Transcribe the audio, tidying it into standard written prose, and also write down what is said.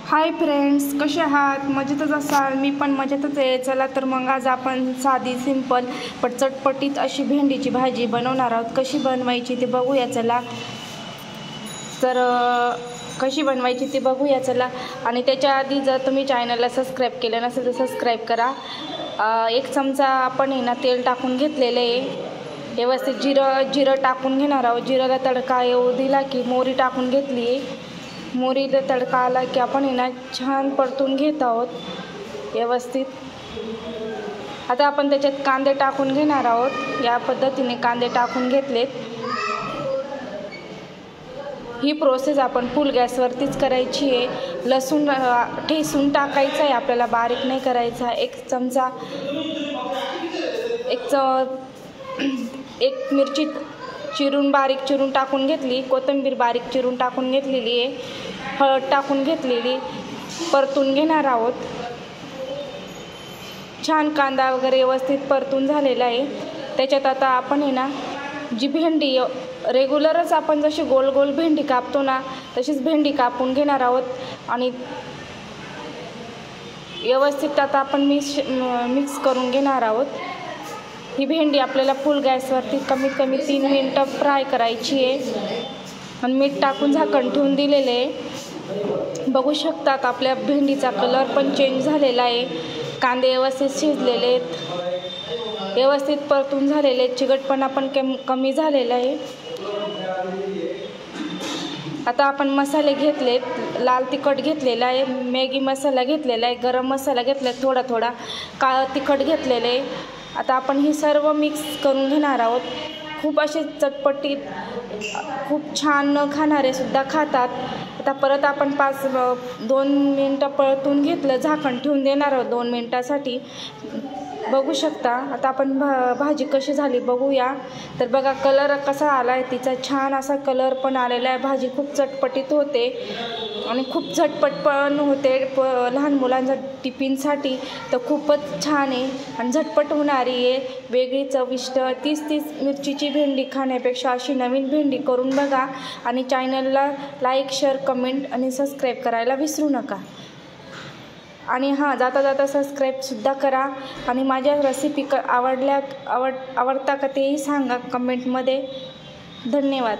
Hi friends, कसे आहात? मजेतच असाल? मी पण मजेतच आहे. चला तर मग आज आपण साधी सिंपल पण चटपटीत अशी भेंडीची भाजी बनवणार आहोत. कशी बनवायची ते बघूया चला. तर कशी बनवायची ते बघूया चला. आणि त्याच्या आधी जर तुम्ही चॅनलला सबस्क्राईब केलं नसेल तर सबस्क्राईब करा. 1 चमचा आपण आहे ना तेल टाकून घेतलेलं आहे. व्यवस्थित जिरं टाकून घेणार आहोत. जिऱ्याला तडका येऊ दिला की मोहरी टाकून घेतली आहे. मोहरीला तडका आला की आपण आहे ना छान परतून घेत आहोत व्यवस्थित. आता आपण त्याच्यात कांदे टाकून घेणार आहोत. या पद्धतीने कांदे टाकून घेतलेत. ही प्रोसेस आपण फुल गॅसवरतीच करायची आहे. लसूण ठेचून टाकायचं आहे आपल्याला, बारीक नाही करायचा. 1 चमचा एक मिरची बारीक चिरून टाकून घेतली. कोथिंबीर बारीक चिरून टाकून घेतलेली आहे. हळद टाकून घेतलेली. परतून घेणार आहोत. छान कांदा वगैरे व्यवस्थित परतून झालेला आहे. त्याच्यात आता आपण आहे ना जी भेंडी रेग्युलरच आपण जशी गोल गोल भेंडी कापतो ना तशीच भेंडी कापून घेणार आहोत. आणि व्यवस्थित आता आपण मिक्स करून घेणार आहोत. ही भेंडी आपल्याला फुल गॅसवरती कमीत कमी 3 मिनिटं फ्राय करायची आहे. आणि मीठ टाकून झाकण ठेवून दिलेले आहे. बघू शकतात आपल्या भेंडीचा कलर पण चेंज झालेला आहे. कांदे व्यवस्थित शिजलेले आहेत. व्यवस्थित परतून झालेले आहेत. चिकटपणा पण कमी झालेला आहे. आता आपण मसाले घेतलेत. लाल तिखट घेतलेला आहे. मॅगी मसाला घेतलेला आहे. गरम मसाला घेतला आहे. थोडा काळं तिखट घेतलेलं आहे. आता आपण ही सर्व मिक्स करून घेणार आहोत. खूप असे चटपटीत खूप छान न खाणारे सुद्धा खातात. आता परत आपण 2 मिनटं परतून घेतलं. झाकण ठेवून देणार आहोत 2 मिनटासाठी. बघू शकता आता आपण भाजी कशी झाली बघूया. तर बघा कलर कसा आला आहे तिचा. छान असा कलर पण आलेला आहे. भाजी खूप चटपटीत होते आणि खूप झटपट पण होते. लहान मुलांच्या टिफिनसाठी तर खूपच छान आहे आणि झटपट होणारी आहे. वेगळी चविष्ट 30 मिरचीची भेंडी खाण्यापेक्षा अशी नवीन भेंडी करून बघा. आणि चॅनलला लाईक, शेअर, कमेंट आणि सबस्क्राईब करायला विसरू नका. आणि जाता सबस्क्राईबसुद्धा करा. आणि माझ्या रेसिपी आवडता का तेही सांगा कमेंटमध्ये. धन्यवाद.